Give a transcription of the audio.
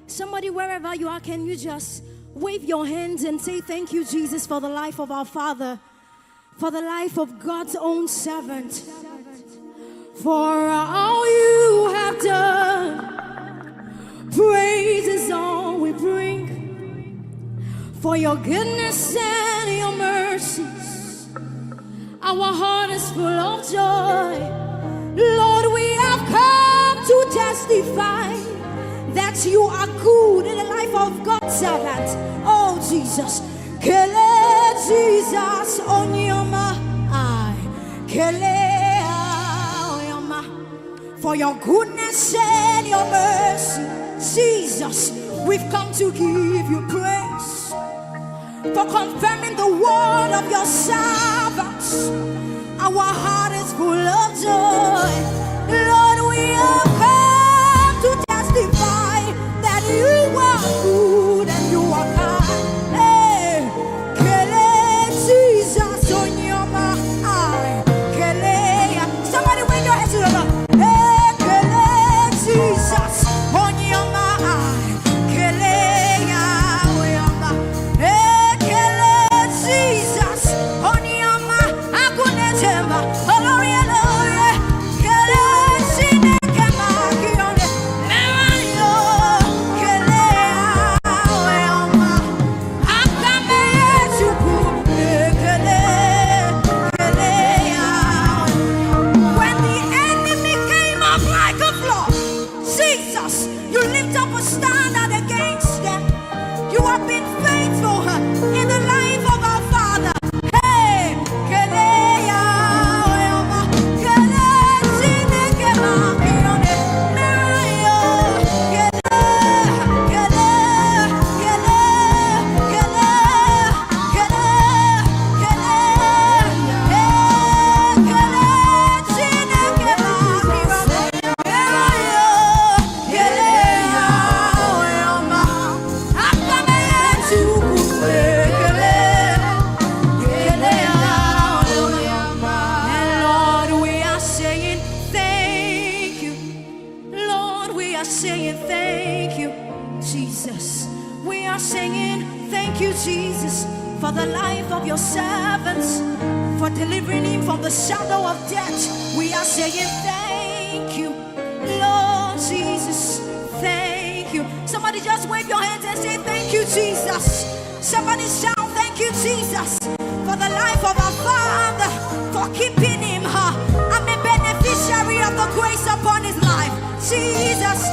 Somebody, wherever you are, can you just wave your hands and say thank you, Jesus, for the life of our Father, for the life of God's own servant, for all you have done. Praise is all we bring, for your goodness and your mercies. Our heart is full of joy. Lord, we have come to testify that you are good in the life of God's servant. Oh Jesus, Kele Jesus Onyama, Kele Oyama, for your goodness and your mercy. Jesus, we've come to give you praise for confirming the word of your servants. Our heart is full of joy. Lord, we have come to testify that you are good and you are kind. Hey, Kele Jesus on your mind. Kele, somebody wave your hands to the Lord. Hey, Kele Jesus on your mind. Kele, hey, Kele Jesus on your mind. Akunetema, Gloria, Gloria. Kele Sinekema, Kione, Mario, Kele Oyama. Akame Yesuku, Kele, Kele. When the enemy came up like a flood, Jesus, you lift up a standard against them. You have been faithful in the life of our Father. Hey, Kele Oyama, Kele Sinekema, Kione, Mario, Kele, Kele, Kele, Kele, Kele, Kele, Kele Sinekema, Kione, Mario, Kele Oyama. Akame Yesuku, Kele, Kele Oyama. And Lord, we are saying thank you. Lord, we are saying thank you, Jesus. We are saying thank you, Jesus, for the life of your servants, for delivering him from the shadow of death. We are saying thank you, Lord Jesus. Thank you. Somebody just wave your hands and say thank you, Jesus. Somebody shout thank you, Jesus, for the life of our Father, for keeping him. I'm a beneficiary of the grace upon his life. Jesus,